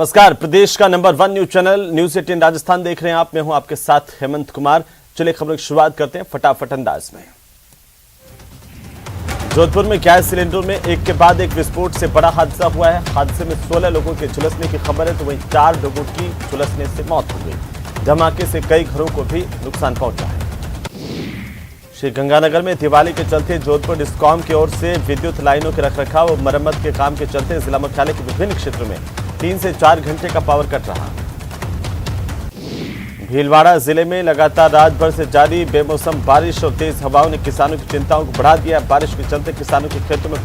नमस्कार, प्रदेश का number 1 news channel news 18 Rajasthan देख रहे हैं आप। मैं हूं आपके साथ हेमंत कुमार। चलिए खबरों की शुरुआत करते हैं फटाफट अंदाज में। जोधपुर में गैस सिलेंडर में एक के बाद एक विस्फोट से बड़ा हादसा हुआ है। हादसे में 16 लोगों के झुलसने की खबर है, तो वहीं 4 लोगों की झुलसने से मौत हो गई। धमाके से कई घरों को भी नुकसान पहुंचा है। श्री गंगानगर में दिवाली के चलते जोधपुर डिस्कॉम की ओर से विद्युत लाइनों के रखरखाव और मरम्मत के काम के चलते जिला मुख्यालय के विभिन्न क्षेत्रों में 3 से 4 घंटे का पावर कट रहा। भीलवाड़ा जिले में लगातार रात भर से जारी बेमौसम बारिश और तेज हवाओं ने किसानों की चिंताओं को बढ़ा दिया। बारिश के चलते किसानों के खेतों में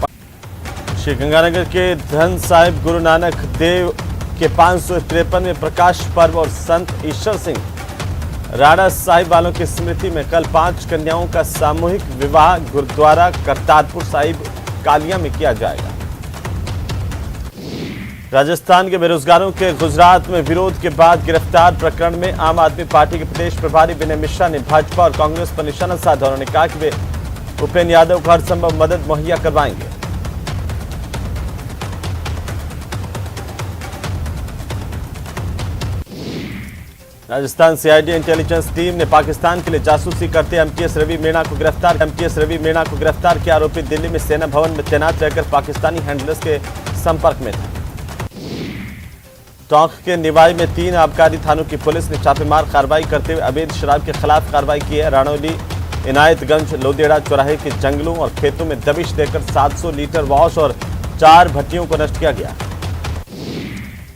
श्री गंगानगर के धन साहिब गुरु नानक देव के 553वें प्रकाश पर्व और संत ईश्वर सिंह राणा साहिब वालों की स्मृति में कल 5 कन्याओं का सामूहिक विवाह गुरुद्वारा करतारपुर साहिब कालिया में किया जाएगा। राजस्थान के बेरोजगारों के गुजरात में विरोध के बाद गिरफ्तार प्रकरण में आम आदमी पार्टी के प्रदेश प्रभारी विनय मिश्रा ने भाजपा और कांग्रेस पर निशाना साधा। उन्होंने कहा कि वे उपेंद्र यादव को हर संभव मदद मुहैया करवाएंगे। राजस्थान सीआईडी इंटेलिजेंस टीम ने पाकिस्तान के लिए जासूसी करते एमटीएस रवि मीणा को गिरफ्तार किया। आरोपी दिल्ली में सेना भवन में तैनात रहकर पाकिस्तानी हैंडलर्स के संपर्क में था। टोंक के निवाई में 3 आबकारी थानों की पुलिस ने छापेमार कार्रवाई करते हुए अवैध शराब के खिलाफ कार्रवाई की है। राणौली इनायतगंज लोदेड़ा चौराहे के जंगलों और खेतों में दबिश देकर 700 लीटर वॉश और 4 भट्टियों को नष्ट किया गया।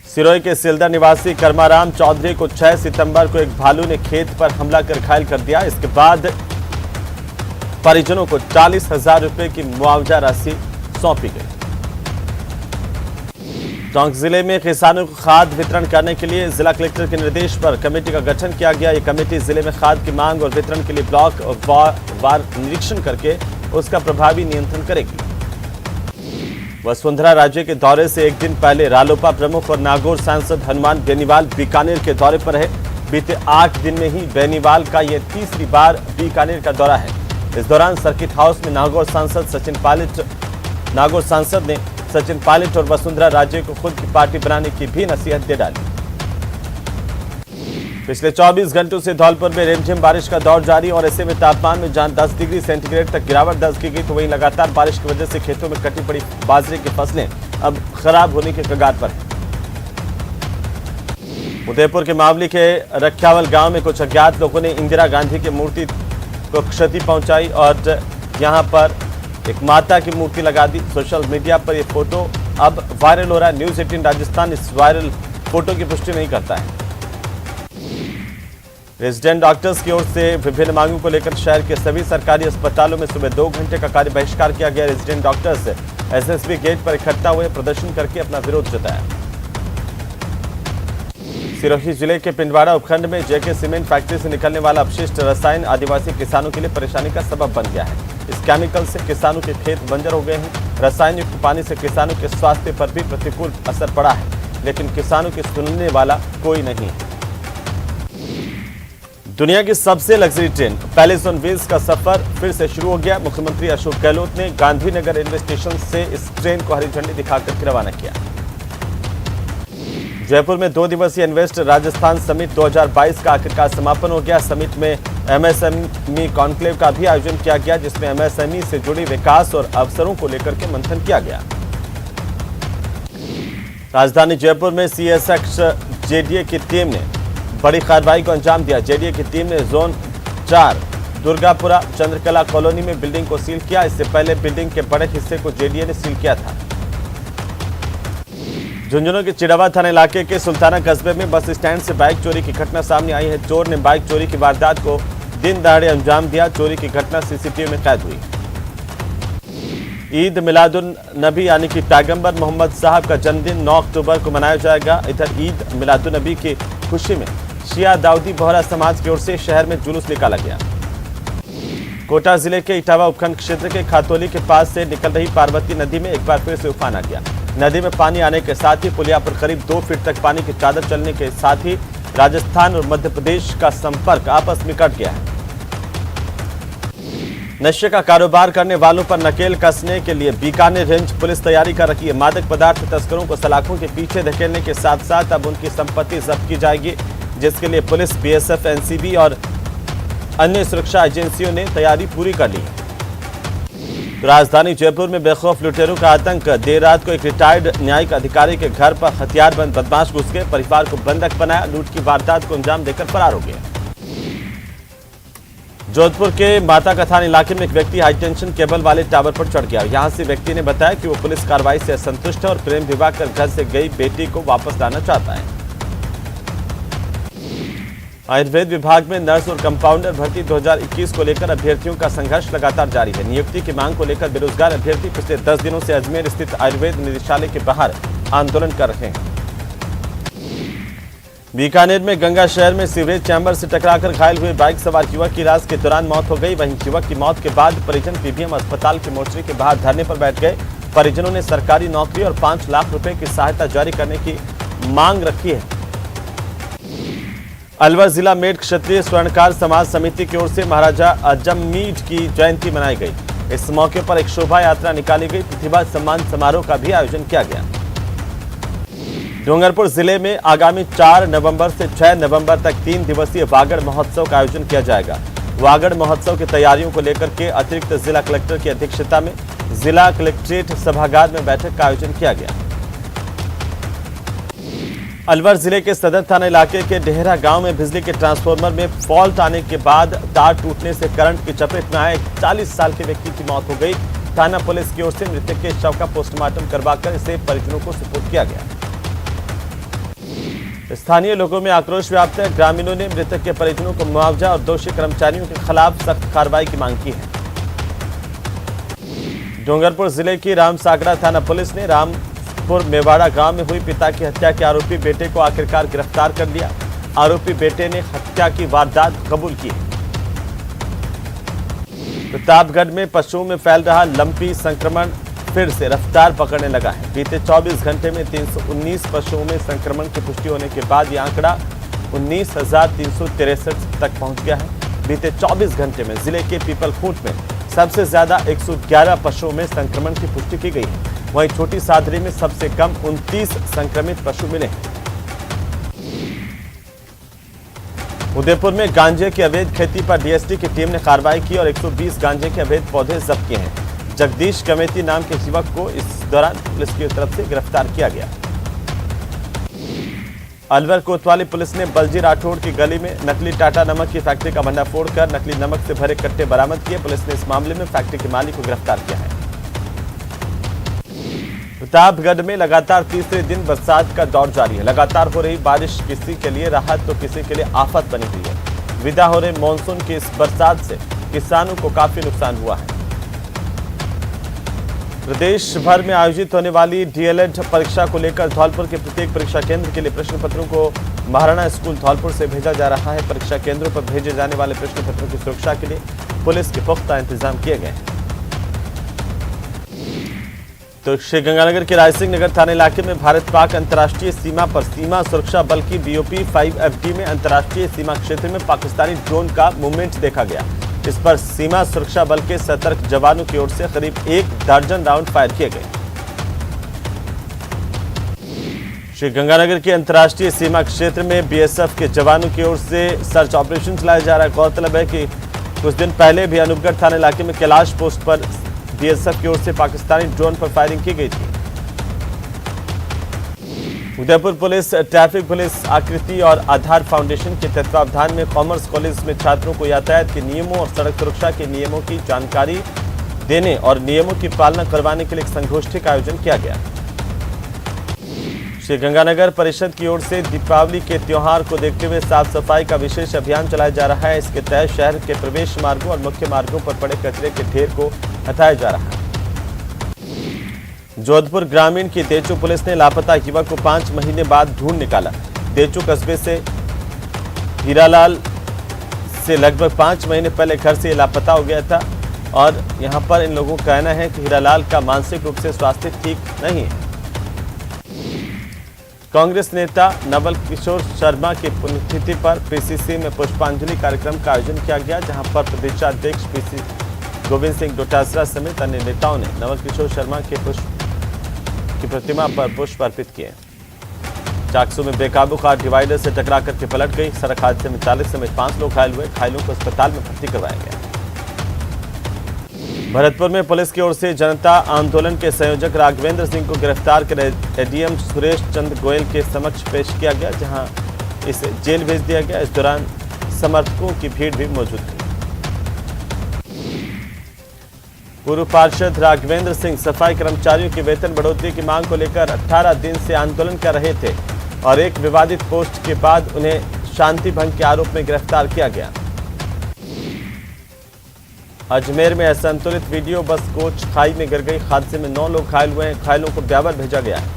सिरोही के सिलदा निवासी कर्माराम चौधरी को 6 सितंबर को एक भालू ने खेत पर हमला कर घायल कर दिया। इसके बाद परिजनों को 40,000 रुपए की मुआवजा राशि सौंपी गई। टोंक जिले में किसानों को खाद वितरण करने के लिए जिला कलेक्टर के निर्देश पर कमेटी का गठन किया गया। ये कमेटी जिले में खाद की मांग और वितरण के लिए ब्लॉक वार निरीक्षण करके उसका प्रभावी नियंत्रण करेगी। वसुंधरा राजे के दौरे से एक दिन पहले रालोपा प्रमुख और नागौर सांसद हनुमान बेनीवाल बीकानेर के दौरे पर है। बीते 8 दिन में ही बेनीवाल का यह 3री बार बीकानेर का दौरा है। इस दौरान सर्किट हाउस में नागौर सांसद ने सचिन पायलट और वसुंधरा राजे को खुद की पार्टी बनाने की भी नसीहत दे डाली। पिछले 24 घंटों से धौलपुर में रिमझिम बारिश का दौर जारी और ऐसे में तापमान में जहां 10 डिग्री सेंटीग्रेड तक गिरावट दर्ज की गई, तो वहीं लगातार बारिश की वजह से खेतों में कटी पड़ी बाजरे की फसलें अब खराब होने के कगार पर हैं। उदयपुर के मावली के रखियावल गांव में कुछ अज्ञात लोगों ने इंदिरा गांधी की मूर्ति को क्षति पहुंचाई और यहां पर एक माता की मूर्ति लगा दी। सोशल मीडिया पर यह फोटो अब वायरल हो रहा है। न्यूज 18 राजस्थान इस वायरल फोटो की पुष्टि नहीं करता है। रेजिडेंट डॉक्टर्स की ओर से विभिन्न मांगों को लेकर शहर के सभी सरकारी अस्पतालों में सुबह 2 घंटे का कार्य बहिष्कार किया गया। रेजिडेंट डॉक्टर्स एसएसबी गेट पर इकट्ठा हुए प्रदर्शन करके अपना विरोध जताया। सिरोही जिले के पिंडवाड़ा उपखंड में जेके सीमेंट फैक्ट्री से निकलने वाला अपशिष्ट रसायन आदिवासी किसानों के लिए परेशानी का सबब बन गया है। इस केमिकल से किसानों के खेत बंजर हो गए हैं। रसायन युक्त पानी से किसानों के स्वास्थ्य पर भी प्रतिकूल असर पड़ा है, लेकिन किसानों की सुनने वाला कोई नहीं है। दुनिया की सबसे luxury train palace on wheels का सफर फिर से शुरू हो गया। मुख्यमंत्री अशोक गहलोत ने गांधीनगर रेलवे स्टेशन से इस ट्रेन को हरी झंडी दिखाकर रवाना किया। जयपुर में 2 दिवसीय इन्वेस्ट राजस्थान समिट 2022 का आखिरकार समापन हो गया। समिट में एमएसएमई कॉन्क्लेव का भी आयोजन किया गया, जिसमें एमएसएमई से जुड़ी विकास और अवसरों को लेकर के मंथन किया गया। राजधानी जयपुर में सीएसएक्स जेडीए की टीम ने बड़ी कार्रवाई को अंजाम दिया। जेडीए की टीम ने जोन 4 दुर्गापुरा चंद्रकला कॉलोनी में बिल्डिंग को सील किया। इससे पहले बिल्डिंग के बड़े हिस्से को जेडीए ने सील किया था। झुंझुनू के चिड़ावा थाना इलाके के सुल्ताना कस्बे में बस स्टैंड से बाइक चोरी की घटना सामने आई है। चोर ने बाइक चोरी की वारदात को दिन दहाड़े अंजाम दिया। चोरी की घटना सीसीटीवी में कैद हुई। ईद मिलादुन नबी यानी कि पैगंबर मोहम्मद साहब का जन्मदिन 9 अक्टूबर को मनाया जाएगा। इधर ईद मिलादुन नबी की खुशी में शिया दाऊदी बोहरा समाज की ओर से शहर में जुलूस निकाला गया। कोटा जिले के इटावा उपखंड क्षेत्र के खातोली के पास से निकल रही पार्वती नदी में एक बार फिर से उफान आ गया। नदी में पानी आने के साथ ही पुलिया पर करीब 2 फीट तक पानी की चादर चलने के साथ ही राजस्थान और मध्य प्रदेश का संपर्क आपस में कट गया है। नशे का कारोबार करने वालों पर नकेल कसने के लिए बीकानेर रेंज पुलिस तैयारी कर रही है। मादक पदार्थ तस्करों को सलाखों के पीछे धकेलने के साथ साथ अब उनकी संपत्ति जब्त की जाएगी, जिसके लिए पुलिस, बीएसएफ, एनसीबी और अन्य सुरक्षा एजेंसियों ने तैयारी पूरी कर ली है। तो राजधानी जयपुर में बेखौफ लुटेरों का आतंक। देर रात को एक रिटायर्ड न्यायिक अधिकारी के घर पर हथियारबंद बदमाश घुस गए, परिवार को बंधक बनाया, लूट की वारदात को अंजाम देकर फरार हो गए। जोधपुर के माता कथान इलाके में एक व्यक्ति हाईटेंशन केबल वाले टावर पर चढ़ गया। यहां से व्यक्ति ने बताया कि वो पुलिस कार्रवाई से असंतुष्ट है और प्रेम विवाह कर घर से गई बेटी को वापस लाना चाहता है। आयुर्वेद विभाग में नर्स और कंपाउंडर भर्ती 2021 को लेकर अभ्यर्थियों का संघर्ष लगातार जारी है। नियुक्ति की मांग को लेकर बेरोजगार अभ्यर्थी पिछले 10 दिनों से अजमेर स्थित आयुर्वेद निदेशालय के बाहर आंदोलन कर रहे हैं। बीकानेर में गंगा शहर में सीवरेज चैम्बर से टकराकर घायल हुए बाइक सवार युवक की इलाज के दौरान मौत हो गई। वहीं युवक की मौत के बाद परिजन पीबीएम अस्पताल के मोर्चरी के बाहर धरने पर बैठ गए। परिजनों ने सरकारी नौकरी और 5 लाख रुपए की सहायता जारी करने की मांग रखी है। अलवर जिला मेड क्षत्रिय स्वर्णकार समाज समिति की ओर से महाराजा अजमीढ़ की जयंती मनाई गई। इस मौके पर एक शोभा यात्रा निकाली गई। प्रतिभा सम्मान समारोह का भी आयोजन किया गया। डूंगरपुर जिले में आगामी 4 नवंबर से 6 नवंबर तक 3 दिवसीय वागड़ महोत्सव का आयोजन किया जाएगा। वागड़ महोत्सव की तैयारियों को लेकर के अतिरिक्त जिला कलेक्टर की अध्यक्षता में जिला कलेक्ट्रेट सभागार में बैठक का आयोजन किया गया। अलवर जिले के सदर थाना इलाके के डेहरा गांव में बिजली के ट्रांसफार्मर में फॉल्ट आने के बाद तार टूटने से करंट की चपेट में आए 40 साल के व्यक्ति की मौत हो गई। थाना पुलिस की ओर से मृतक के शव का पोस्टमार्टम करवाकर इसे परिजनों को सुपुर्द किया गया। स्थानीय लोगों में आक्रोश व्याप्त है। ग्रामीणों ने मृतक के परिजनों को मुआवजा और दोषी कर्मचारियों के खिलाफ सख्त कार्रवाई की मांग की है। डूंगरपुर जिले की रामसागरा थाना पुलिस ने रामपुर मेवाड़ा गांव में हुई पिता की हत्या के आरोपी बेटे को आखिरकार गिरफ्तार कर लिया। आरोपी बेटे ने हत्या की वारदात कबूल की है। प्रतापगढ़ में पशुओं में फैल रहा लंपी संक्रमण फिर से रफ्तार पकड़ने लगा है। बीते 24 घंटे में 319 पशुओं में संक्रमण की पुष्टि होने के बाद यह आंकड़ा 19,363 तक पहुंच गया है। बीते 24 घंटे में जिले के पीपलखूंट में सबसे ज्यादा 111 पशुओं में संक्रमण की पुष्टि की गई है। वहीं छोटी सादरी में सबसे कम 29 संक्रमित पशु मिले हैं। उदयपुर में गांजे की अवैध खेती पर डीएसटी की टीम ने कार्रवाई की और 120 गांजे के अवैध पौधे जब्त किए हैं। जगदीश कमेटी नाम के युवक को इस दौरान पुलिस की तरफ से गिरफ्तार किया गया। अलवर कोतवाली पुलिस ने बलजी राठौड़ की गली में नकली टाटा नमक की फैक्ट्री का भंडाफोड़ कर नकली नमक से भरे कट्टे बरामद किए। पुलिस ने इस मामले में फैक्ट्री के मालिक को गिरफ्तार किया है। प्रतापगढ़ में लगातार तीसरे दिन बरसात का दौर जारी है। लगातार हो रही बारिश किसी के लिए राहत तो किसी के लिए आफत बनी हुई है। विदा हो रहे मानसून की इस बरसात से किसानों को काफी नुकसान हुआ है। प्रदेश भर में आयोजित होने वाली डीएलएड परीक्षा को लेकर धौलपुर के प्रत्येक परीक्षा केंद्र के लिए प्रश्न पत्रों को महाराणा स्कूल धौलपुर से भेजा जा रहा है। परीक्षा केंद्रों पर भेजे जाने वाले प्रश्न पत्रों की सुरक्षा के लिए पुलिस के पुख्ता इंतजाम किए गए हैं। तो श्रीगंगानगर के रायसिंह नगर थाना इलाके में भारत पाक अंतर्राष्ट्रीय सीमा पर सीमा सुरक्षा बल की BOP 5FD में अंतर्राष्ट्रीय सीमा क्षेत्र में पाकिस्तानी ड्रोन का मूवमेंट देखा गया। इस पर सीमा सुरक्षा बल के सतर्क जवानों की ओर से करीब 1 दर्जन राउंड फायर किए गए। श्रीगंगानगर के अंतर्राष्ट्रीय सीमा क्षेत्र में BSF के जवानों की ओर से सर्च ऑपरेशन चलाया जा रहा है। गौरतलब है कि कुछ दिन पहले भी अनूपगढ़ थाना इलाके में कैलाश पोस्ट पर BSF की ओर से पाकिस्तानी ड्रोन पर फायरिंग की गई थी। उदयपुर पुलिस, ट्रैफिक पुलिस, आकृति और आधार फाउंडेशन के तत्वावधान में कॉमर्स कॉलेज में छात्रों को यातायात के नियमों और सड़क सुरक्षा के नियमों की जानकारी देने और नियमों की पालना करवाने के लिए एक संगोष्ठी का आयोजन किया गया। श्रीगंगानगर परिषद की ओर से दीपावली के त्योहार को देखते हुए साफ सफाई का विशेष अभियान चलाया जा रहा है। इसके तहत शहर के प्रवेश मार्गों और मुख्य मार्गों पर पड़े कचरे के ढेर को हटाया जा रहा है। जोधपुर ग्रामीण की देचू पुलिस ने लापता युवक को 5 महीने बाद ढूंढ निकाला। देचू कस्बे से हीरालाल से लगभग 5 महीने पहले घर से लापता हो गया था और यहां पर इन लोगों का कहना है कि हीरालाल का मानसिक रूप से स्वास्थ्य ठीक नहीं है। कांग्रेस नेता नवल किशोर शर्मा की पुण्यतिथि पर पीसीसी में पुष्पांजलि कार्यक्रम का आयोजन किया गया, जहां पर प्रदेशाध्यक्ष गोविंद सिंह डोटासरा समेत अन्य नेताओं ने नवल किशोर शर्मा की प्रतिमा पर पुष्प अर्पित किए। चाकसू में बेकाबू कार डिवाइडर से टकरा करके पलट गई। सड़क हादसे में 40 समेत 5 लोग घायल हुए। घायलों को अस्पताल में भर्ती करवाया गया। भरतपुर में पुलिस की ओर से जनता आंदोलन के संयोजक राघवेंद्र सिंह को गिरफ्तार कर एडीएम सुरेश चंद्र गोयल के समक्ष पेश किया गया, जहां इसे जेल भेज दिया गया। इस दौरान समर्थकों की भीड़ भी मौजूद थी। पूर्व पार्षद राघवेंद्र सिंह सफाई कर्मचारियों की वेतन बढ़ोतरी की मांग को लेकर 18 दिन से आंदोलन कर रहे थे और एक विवादित पोस्ट के बाद उन्हें शांति भंग के आरोप में गिरफ्तार किया गया। अजमेर में असंतुलित वीडियो बस कोच खाई में गिर गई। हादसे में 9 लोग घायल हुए हैं। घायलों को ब्यावर भेजा गया है।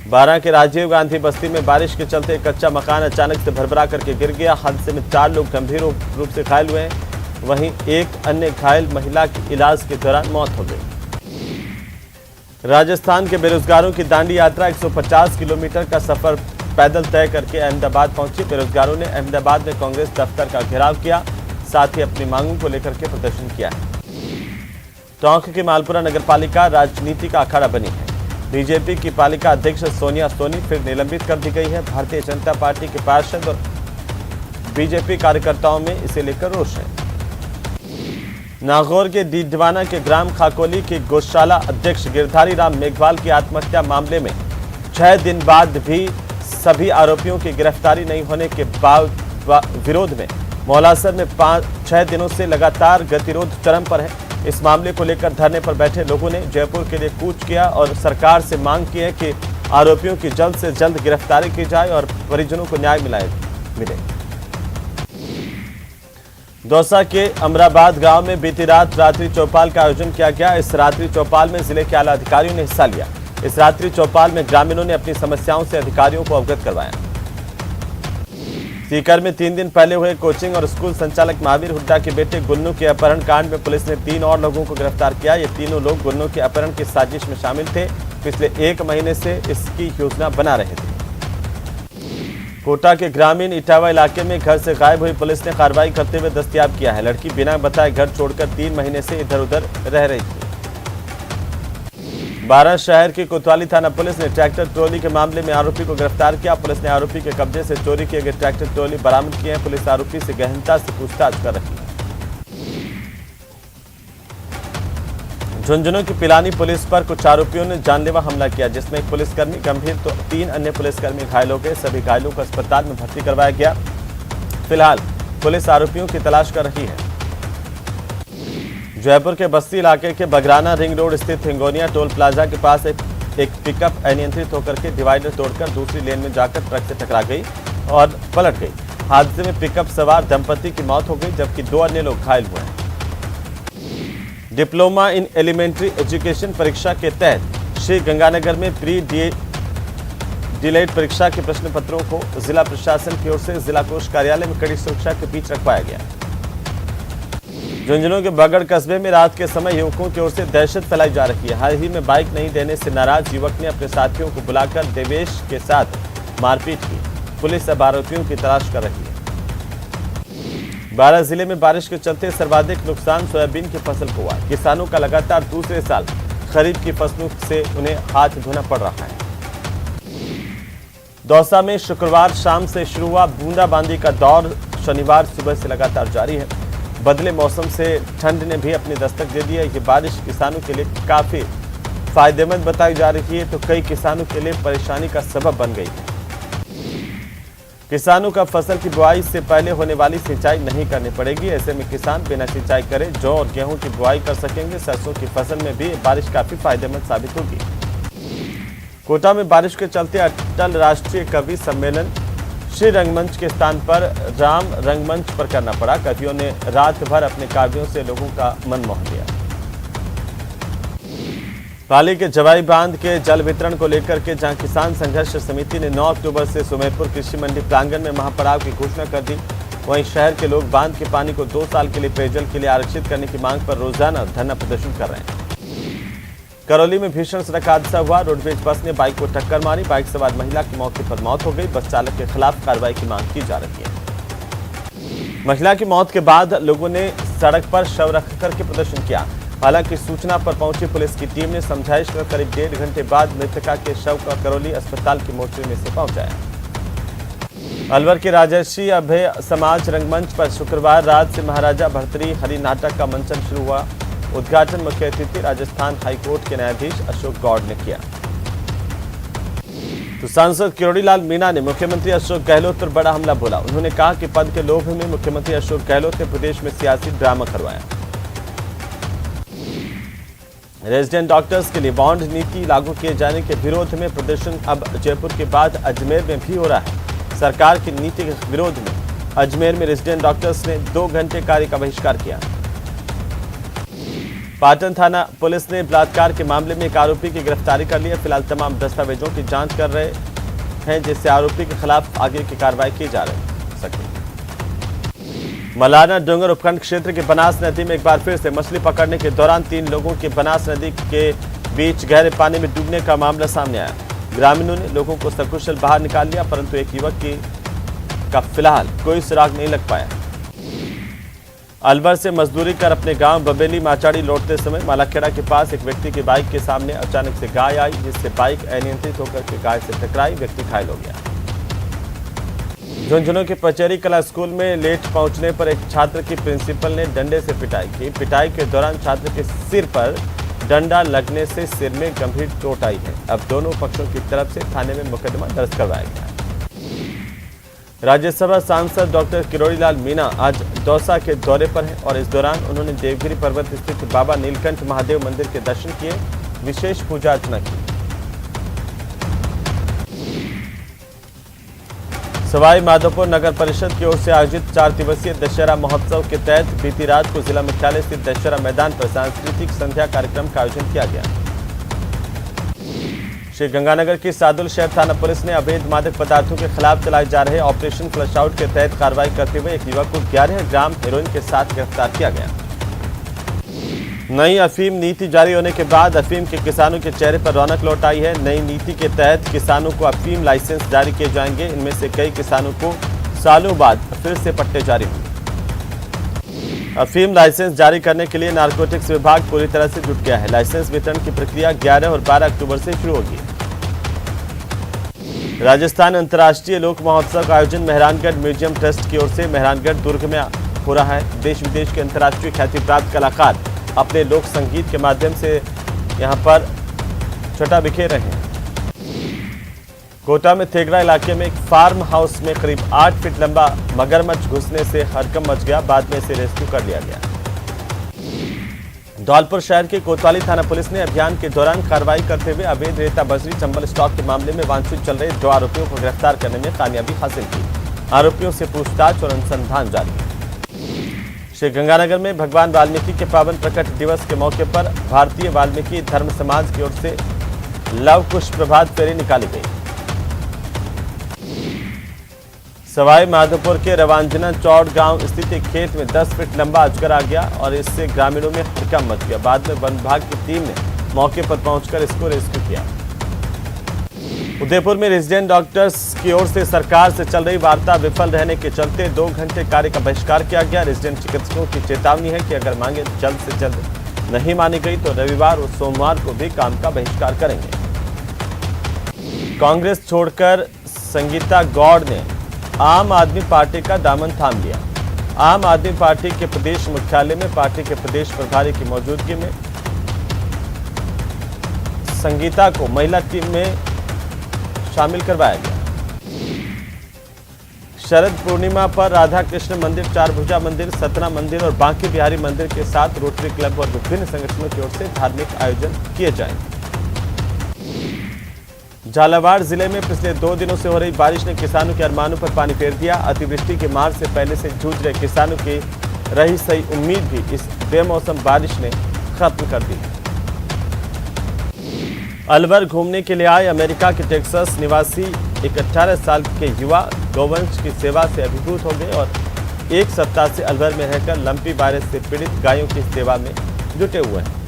12 के राजीव गांधी बस्ती में बारिश के चलते कच्चा मकान अचानक से भरभरा करके गिर गया। हादसे में 4 लोग गंभीर रूप से घायल हुए हैं। वहीं एक अन्य घायल महिला की इलाज के दौरान मौत हो गई। राजस्थान के बेरोजगारों की दांडी यात्रा 150 किलोमीटर का सफर पैदल तय करके अहमदाबाद पहुंची। बेरोजगारों ने अहमदाबाद में कांग्रेस दफ्तर का घेराव किया, साथ ही अपनी मांगों को लेकर के प्रदर्शन किया है। टोंक की मालपुरा नगरपालिका राजनीति का अखाड़ा बनी है। बीजेपी की पालिका अध्यक्ष सोनिया सोनी फिर निलंबित कर दी गई है। भारतीय जनता पार्टी के पार्षद और बीजेपी कार्यकर्ताओं में इसे लेकर रोष है। नागौर के डीडवाना के ग्राम खाकोली के गौशाला अध्यक्ष गिरधारी राम मेघवाल की आत्महत्या मामले में 6 दिन बाद भी सभी आरोपियों की गिरफ्तारी नहीं होने के विरोध में मौलासर में 5-6 दिनों से लगातार गतिरोध चरम पर है। इस मामले को लेकर धरने पर बैठे लोगों ने जयपुर के लिए कूच किया और सरकार से मांग की है कि आरोपियों की जल्द से जल्द गिरफ्तारी की जाए और परिजनों को न्याय मिले। दौसा के अमराबाद गांव में बीती रात रात्रि चौपाल का आयोजन किया गया। इस रात्रि चौपाल में जिले के आला अधिकारियों ने हिस्सा लिया। इस रात्रि चौपाल में ग्रामीणों ने अपनी समस्याओं से अधिकारियों को अवगत करवाया। सीकर में 3 दिन पहले हुए कोचिंग और स्कूल संचालक महावीर हुड्डा के बेटे गुन्नू के अपहरण कांड में पुलिस ने 3 और लोगों को गिरफ्तार किया। ये तीनों लोग गुन्नू के अपहरण की साजिश में शामिल थे। पिछले 1 महीने से इसकी योजना बना रहे थे। कोटा के ग्रामीण इटावा इलाके में घर से गायब हुई पुलिस ने कार्रवाई करते हुए दस्तयाब किया है। लड़की बिना बताए घर छोड़कर 3 महीने से इधर उधर रह रही थी। 12 शहर की कोतवाली थाना पुलिस ने ट्रैक्टर ट्रॉली के मामले में आरोपी को गिरफ्तार किया। पुलिस ने आरोपी के कब्जे से चोरी किए गए ट्रैक्टर ट्रॉली बरामद किए हैं। पुलिस आरोपी से गहनता से पूछताछ कर रही है। झुंझुनू की पिलानी पुलिस पर कुछ आरोपियों ने जानलेवा हमला किया, जिसमें एक पुलिसकर्मी गंभीर तो 3 अन्य पुलिसकर्मी घायल हो गए। सभी घायलों को अस्पताल में भर्ती करवाया गया। फिलहाल पुलिस आरोपियों की तलाश कर रही है। जयपुर के बस्ती इलाके के बगराना रिंग रोड स्थित हिंगोनिया टोल प्लाजा के पास एक पिकअप अनियंत्रित होकर के डिवाइडर तोड़कर दूसरी लेन में जाकर ट्रक से टकरा गई और पलट गई। हादसे में पिकअप सवार दंपति की मौत हो गई, जबकि 2 अन्य लोग घायल हुए हैं। डिप्लोमा इन एलिमेंट्री एजुकेशन परीक्षा के तहत श्री गंगानगर में प्री डिलेट परीक्षा के प्रश्न पत्रों को जिला प्रशासन की ओर से जिला कोष कार्यालय में कड़ी सुरक्षा के बीच रखवाया गया। झुंझुनू के बगड़ कस्बे में रात के समय युवकों की ओर से दहशत फैलाई जा रही है। हाल ही में बाइक नहीं देने से नाराज युवक ने अपने साथियों को बुलाकर देवेश के साथ मारपीट की। पुलिस अब आरोपियों की तलाश कर रही है। 12 जिले में बारिश के चलते सर्वाधिक नुकसान सोयाबीन की फसल को हुआ। किसानों का लगातार दूसरे साल खरीफ की फसलों से उन्हें हाथ धोना पड़ रहा है। दौसा में शुक्रवार शाम से शुरू हुआ बूंदाबांदी का दौर शनिवार सुबह से लगातार जारी है। बदले मौसम से ठंड ने भी अपनी दस्तक दे दी है। ये बारिश किसानों के लिए काफी फायदेमंद बताई जा रही है, तो कई किसानों के लिए परेशानी का सबब बन गई है। किसानों का फसल की बुआई से पहले होने वाली सिंचाई नहीं करनी पड़ेगी। ऐसे में किसान बिना सिंचाई करे जौ और गेहूं की बुआई कर सकेंगे। सरसों की फसल में भी बारिश काफी फायदेमंद साबित होगी। कोटा में बारिश के चलते अटल राष्ट्रीय कवि सम्मेलन श्री रंगमंच के स्थान पर राम रंगमंच पर करना पड़ा। कवियों ने रात भर अपने काव्यों से लोगों का मन मोह लिया। पाली के जवाई बांध के जल वितरण को लेकर के जहां किसान संघर्ष समिति ने 9 अक्टूबर से सुमेरपुर कृषि मंडी प्रांगण में महापड़ाव की घोषणा कर दी, वहीं शहर के लोग बांध के पानी को 2 साल के लिए पेयजल के लिए आरक्षित करने की मांग पर रोजाना धरना प्रदर्शन कर रहे हैं। करौली में भीषण सड़क हादसा हुआ। रोडवेज बस ने बाइक को टक्कर मारी। बाइक सवार महिला की मौके पर मौत हो गई। बस चालक के खिलाफ कार्रवाई की मांग की जा रही है। महिला की मौत के बाद लोगों ने सड़क पर शव रख करके प्रदर्शन किया। हालांकि सूचना पर पहुंची पुलिस की टीम ने समझाइश कर करीब 1.5 घंटे बाद मृतका के शव का करौली अस्पताल की मोर्चरी में से पहुंचाया। अलवर के राजर्षि अभय समाज रंगमंच पर शुक्रवार रात से महाराजा भर्तृहरि हरि नाटक का मंचन शुरू हुआ। उद्घाटन मुख्य अतिथि राजस्थान हाईकोर्ट के न्यायाधीश अशोक गौड़ ने किया। तो सांसद किरोड़ीलाल मीणा ने मुख्यमंत्री अशोक गहलोत पर बड़ा हमला बोला। उन्होंने कहा कि पद के लोभ में मुख्यमंत्री अशोक गहलोत ने प्रदेश में सियासी ड्रामा करवाया। रेजिडेंट डॉक्टर्स के लिए बॉन्ड नीति लागू किए जाने के विरोध में प्रदर्शन अब जयपुर के बाद अजमेर में भी हो रहा है। सरकार की नीति के विरोध में अजमेर में रेजिडेंट डॉक्टर्स ने 2 घंटे कार्य का बहिष्कार किया। पाटन थाना पुलिस ने बलात्कार के मामले में एक आरोपी की गिरफ्तारी कर लिया। फिलहाल तमाम दस्तावेजों की जांच कर रहे हैं, जिससे आरोपी के खिलाफ आगे की कार्रवाई की जा सके। मलारना डोंगर उपखंड क्षेत्र के बनास नदी में एक बार फिर से मछली पकड़ने के दौरान 3 लोगों के बनास नदी के बीच गहरे पानी में डूबने का मामला सामने आया। ग्रामीणों ने लोगों को सकुशल बाहर निकाल लिया, परंतु एक युवक का फिलहाल कोई सुराग नहीं लग पाया। अलवर से मजदूरी कर अपने गांव बबेली माचाड़ी लौटते समय मालाखेड़ा के पास एक व्यक्ति की बाइक के सामने अचानक से गाय आई, जिससे बाइक अनियंत्रित होकर के गाय से टकराई। व्यक्ति घायल हो गया। झुंझुनू के पचेरी कला स्कूल में लेट पहुंचने पर एक छात्र की प्रिंसिपल ने डंडे से पिटाई की। पिटाई के दौरान छात्र के सिर पर डंडा लगने से सिर में गंभीर चोट आई है। अब दोनों पक्षों की तरफ से थाने में मुकदमा दर्ज करवाया गया है। राज्यसभा सांसद डॉक्टर किरोड़ीलाल मीणा आज दौसा के दौरे पर हैं और इस दौरान उन्होंने देवगिरी पर्वत स्थित बाबा नीलकंठ महादेव मंदिर के दर्शन किए, विशेष पूजा अर्चना की। सवाई माधोपुर नगर परिषद की ओर से आयोजित 4 दिवसीय दशहरा महोत्सव के तहत बीती रात को जिला मुख्यालय स्थित दशहरा मैदान पर सांस्कृतिक संध्या कार्यक्रम का आयोजन किया गया। श्री गंगानगर की सादुल शहर थाना पुलिस ने अवैध मादक पदार्थों के खिलाफ चलाए जा रहे ऑपरेशन फ्लश आउट के तहत कार्रवाई करते हुए एक युवक को 11 ग्राम हेरोइन के साथ गिरफ्तार किया गया। नई अफीम नीति जारी होने के बाद अफीम के किसानों के चेहरे पर रौनक लौट आई है। नई नीति के तहत किसानों को अफीम लाइसेंस जारी किए जाएंगे। इनमें से कई किसानों को सालों बाद फिर से पट्टे जारी होंगे। अफीम लाइसेंस जारी करने के लिए नारकोटिक्स विभाग पूरी तरह से जुट गया है। लाइसेंस वितरण की प्रक्रिया 11 और 12 अक्टूबर से शुरू होगी। राजस्थान अंतर्राष्ट्रीय लोक महोत्सव का आयोजन मेहरानगढ़ म्यूजियम ट्रस्ट की ओर से मेहरानगढ़ दुर्ग में हो रहा है। देश विदेश के अंतर्राष्ट्रीय ख्याति प्राप्त कलाकार अपने लोक संगीत के माध्यम से यहां पर छटा बिखेर रहे हैं। कोटा में थेगड़ा इलाके में एक फार्म हाउस में करीब 8 फीट लंबा मगरमच्छ घुसने से हड़कंप मच गया। बाद में इसे रेस्क्यू कर लिया गया। धौलपुर शहर के कोतवाली थाना पुलिस ने अभियान के दौरान कार्रवाई करते हुए अवैध रेता बजरी चंबल स्टॉक के मामले में वांछित चल रहे 2 आरोपियों को गिरफ्तार करने में कामयाबी हासिल की। आरोपियों से पूछताछ और अनुसंधान जारी है। श्री गंगानगर में भगवान वाल्मीकि के पावन प्रकट दिवस के मौके पर भारतीय वाल्मीकि धर्म समाज की ओर से लव कुश प्रभात फेरी निकाली गई। सवाई माधोपुर के रवांजना चौड़ गांव स्थित एक खेत में 10 फीट लंबा अजगर आ गया और इससे ग्रामीणों में हड़कंप मच गया। बाद में वन विभाग की टीम ने मौके पर पहुंचकर इसको रेस्क्यू किया। उदयपुर में रेजिडेंट डॉक्टर्स की ओर से सरकार से चल रही वार्ता विफल रहने के चलते 2 घंटे कार्य का बहिष्कार किया गया। रेजिडेंट चिकित्सकों की चेतावनी है कि अगर मांगे जल्द से जल्द नहीं मानी गई तो रविवार और सोमवार को भी काम का बहिष्कार करेंगे। कांग्रेस छोड़कर संगीता गौड़ ने आम आदमी पार्टी का दामन थाम लिया। आम आदमी पार्टी के प्रदेश मुख्यालय में पार्टी के प्रदेश प्रभारी की मौजूदगी में संगीता को महिला टीम में शामिल करवाया गया। शरद पूर्णिमा पर राधा कृष्ण मंदिर, चारभुजा मंदिर, सतना मंदिर और बांके बिहारी मंदिर के साथ रोटरी क्लब और विभिन्न संगठनों की ओर से धार्मिक आयोजन किए जाएंगे। झालावाड़ जिले में पिछले 2 दिनों से हो रही बारिश ने किसानों के अरमानों पर पानी फेर दिया। अतिवृष्टि के मार से पहले से जूझ रहे किसानों की रही सही उम्मीद भी इस बेमौसम बारिश ने खत्म कर दी। अलवर घूमने के लिए आए अमेरिका के टेक्सास निवासी एक 18 साल के युवा गौवंश की सेवा से अभिभूत हो गए और 1 सप्ताह से अलवर में रहकर लंपी वायरस से पीड़ित गायों की सेवा में जुटे हुए हैं।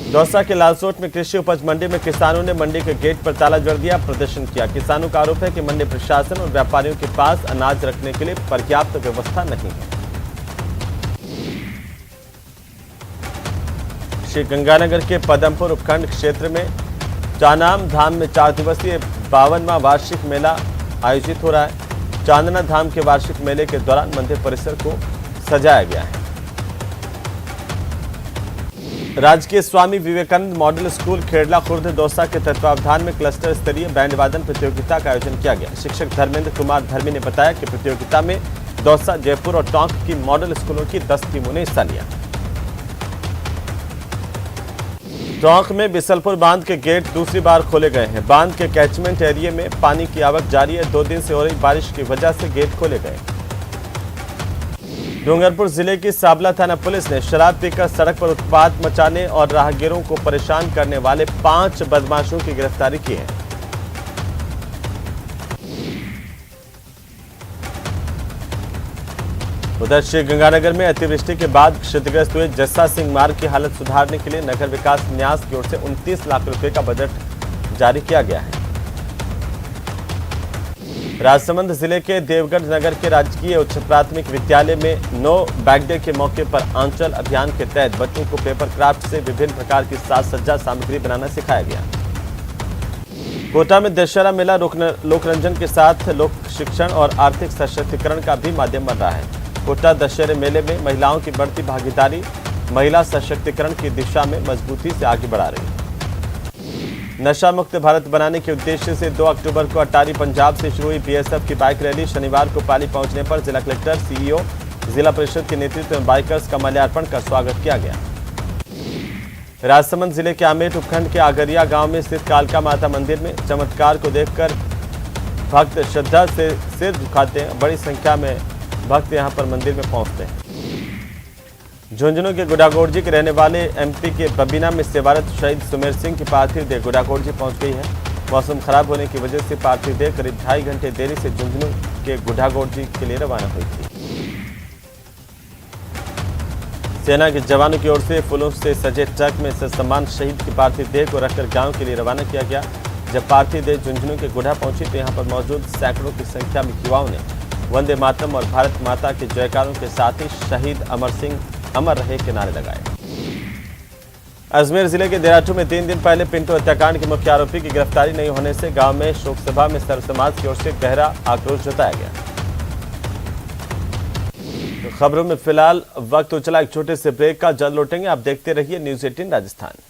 दौसा के लालसोट में कृषि उपज मंडी में किसानों ने मंडी के गेट पर ताला जड़ दिया, प्रदर्शन किया। किसानों का आरोप है कि मंडी प्रशासन और व्यापारियों के पास अनाज रखने के लिए पर्याप्त व्यवस्था नहीं है। श्री गंगानगर के पदमपुर उपखंड क्षेत्र में चानाम धाम में 4 दिवसीय 52वां वार्षिक मेला आयोजित हो रहा है। चांदना धाम के वार्षिक मेले के दौरान मंदिर परिसर को सजाया गया है। राजकीय स्वामी विवेकानंद मॉडल स्कूल खेड़ला खुर्द दौसा के तत्वावधान में क्लस्टर स्तरीय बैंड वादन प्रतियोगिता का आयोजन किया गया। शिक्षक धर्मेंद्र कुमार धर्मी ने बताया कि प्रतियोगिता में दौसा, जयपुर और टोंक की मॉडल स्कूलों की 10 टीमों ने हिस्सा लिया। टोंक में बिसलपुर बांध के गेट दूसरी बार खोले गए हैं। बांध के कैचमेंट एरिया में पानी की आवक जारी है। 2 दिन से हो रही बारिश की वजह से गेट खोले गए। डूंगरपुर जिले की साबला थाना पुलिस ने शराब पीकर सड़क पर उत्पात मचाने और राहगीरों को परेशान करने वाले 5 बदमाशों की गिरफ्तारी की है। उधर श्री गंगानगर में अतिवृष्टि के बाद क्षतिग्रस्त हुए जस्सा सिंह मार्ग की हालत सुधारने के लिए नगर विकास न्यास की ओर से 29 लाख रुपए का बजट जारी किया गया है। राजसमंद जिले के देवगढ़ नगर के राजकीय उच्च प्राथमिक विद्यालय में नो बैग डे के मौके पर आंचल अभियान के तहत बच्चों को पेपर क्राफ्ट से विभिन्न प्रकार की साज सज्जा सामग्री बनाना सिखाया गया। कोटा में दशहरा मेला लोकरंजन के साथ लोक शिक्षण और आर्थिक सशक्तिकरण का भी माध्यम बन रहा है। कोटा दशहरे मेले में महिलाओं की बढ़ती भागीदारी महिला सशक्तिकरण की दिशा में मजबूती से आगे बढ़ा रही है। नशा मुक्त भारत बनाने के उद्देश्य से 2 अक्टूबर को अटारी पंजाब से शुरू हुई बीएसएफ की बाइक रैली। शनिवार को पाली पहुंचने पर जिला कलेक्टर, सीईओ, जिला परिषद के नेतृत्व में बाइकर्स का माल्यार्पण कर स्वागत किया गया। राजसमंद जिले के आमेट उपखंड के आगरिया गांव में स्थित कालका माता मंदिर में चमत्कार को देखकर भक्त श्रद्धा से सिर झुकाते हैं। बड़ी संख्या में भक्त यहां पर मंदिर में पहुंचते हैं। झुंझुनू के गुडागोड़जी के रहने वाले एमपी के बबीना में सेवारत शहीद सुमेर सिंह की पार्थिव देह गुडागोड़जी पहुंच गई है। मौसम खराब होने की वजह से पार्थिव देह करीब 2.5 घंटे देरी से झुंझुनू के गुडागोड़जी के लिए रवाना हुई थी। सेना के जवानों की ओर से फूलों से सजे ट्रक में ससम्मान शहीद की पार्थिव देह को रखकर गाँव के लिए रवाना किया गया। जब पार्थिव देह झुंझुनू के गुढ़ा पहुंची तो यहाँ पर मौजूद सैकड़ों की संख्या में युवाओं ने वंदे मातरम और भारत माता के जयकारों के साथ ही शहीद अमर सिंह अमर रहे के नारे लगाए। अजमेर जिले के देराटू में 3 दिन पहले पिंटू हत्याकांड के मुख्य आरोपी की गिरफ्तारी नहीं होने से गांव में शोक सभा में सर्व समाज की ओर से गहरा आक्रोश जताया गया। तो खबरों में फिलहाल वक्त उचला एक छोटे से ब्रेक का। जल्द लौटेंगे, आप देखते रहिए न्यूज़ 18 राजस्थान।